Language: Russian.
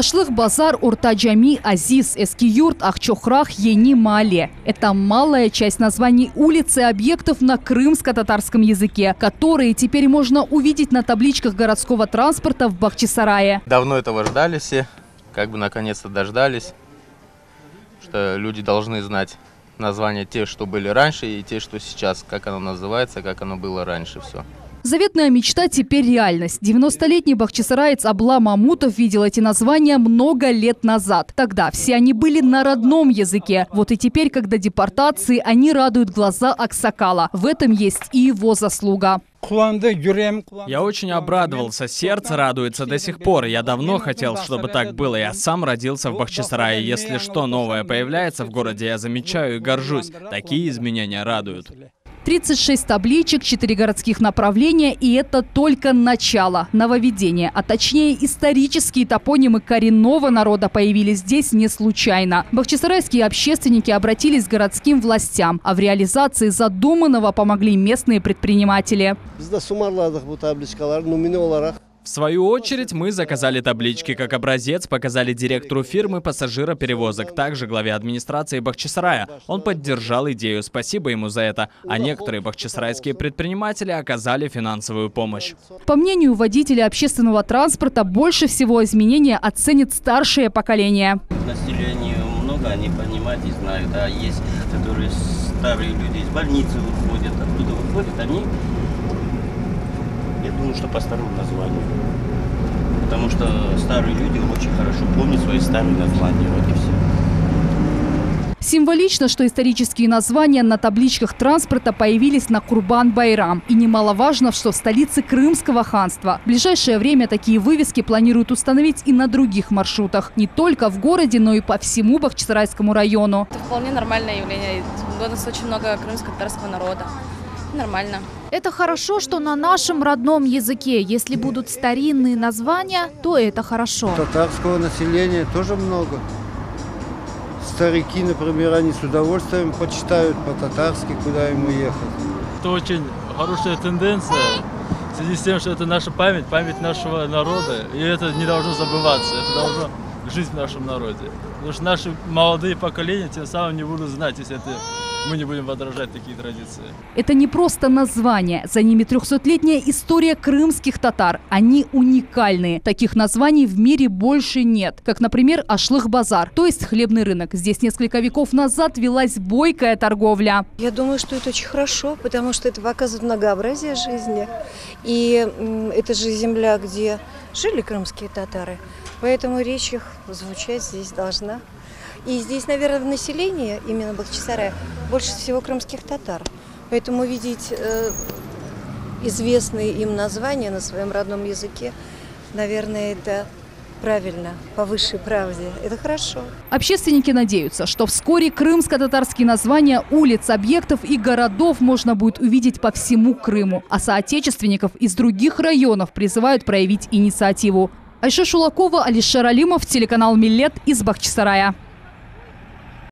Ашлых-базар, Урта-Джами, Азиз, Эски-Юрт, Ахчохрах, Ени-Мале. Это малая часть названий улиц и объектов на крымско-татарском языке, которые теперь можно увидеть на табличках городского транспорта в Бахчисарае. Давно этого ждали все, наконец-то дождались, что люди должны знать названия те, что были раньше, и те, что сейчас, как оно называется, как оно было раньше, все. Заветная мечта теперь реальность. 90-летний бахчисараец Абла Мамутов видел эти названия много лет назад. Тогда все они были на родном языке. Вот и теперь, когда депортации, они радуют глаза Аксакала. В этом есть и его заслуга. Я очень обрадовался, сердце радуется до сих пор. Я давно хотел, чтобы так было. Я сам родился в Бахчисарае. Если что новое появляется в городе, я замечаю и горжусь. Такие изменения радуют. 36 табличек, 4 городских направления, и это только начало. Нововведения, а точнее исторические топонимы коренного народа появились здесь не случайно. Бахчисарайские общественники обратились к городским властям, а в реализации задуманного помогли местные предприниматели. В свою очередь, мы заказали таблички как образец, показали директору фирмы пассажироперевозок, также главе администрации Бахчисарая. Он поддержал идею, спасибо ему за это. А некоторые бахчисарайские предприниматели оказали финансовую помощь. По мнению водителя общественного транспорта, больше всего изменения оценит старшее поколение. Население много, они понимают и знают. А есть, которые старые люди из больницы выходят, оттуда выходят, они... Я думаю, что по старому названию. Потому что старые люди очень хорошо помнят свои старые названия. Вот и все. Символично, что исторические названия на табличках транспорта появились на Курбан-Байрам. И немаловажно, что в столице Крымского ханства. В ближайшее время такие вывески планируют установить и на других маршрутах. Не только в городе, но и по всему Бахчисарайскому району. Это вполне нормальное явление. У нас очень много крымско-татарского народа. Нормально. Это хорошо, что на нашем родном языке. Если будут старинные названия, то это хорошо. Татарского населения тоже много. Старики, например, они с удовольствием почитают по-татарски, куда ему ехать. Это очень хорошая тенденция в связи с тем, что это наша память, память нашего народа. И это не должно забываться, это должно жить в нашем народе. Потому что наши молодые поколения тем самым не будут знать, если мы не будем подражать такие традиции. Это не просто название. За ними 300-летняя история крымских татар. Они уникальные. Таких названий в мире больше нет. Как, например, Ашлых-базар, то есть хлебный рынок. Здесь несколько веков назад велась бойкая торговля. Я думаю, что это очень хорошо, потому что это показывает многообразие жизни. И это же земля, где жили крымские татары. Поэтому речь их звучать здесь должна. И здесь, наверное, в населении, именно Бахчисарая, больше всего крымских татар. Поэтому видеть известные им названия на своем родном языке, наверное, это правильно, по высшей правде. Это хорошо. Общественники надеются, что вскоре крымско-татарские названия улиц, объектов и городов можно будет увидеть по всему Крыму. А соотечественников из других районов призывают проявить инициативу. Айша Шулакова, Алишер Алимов, телеканал Миллет из Бахчисарая.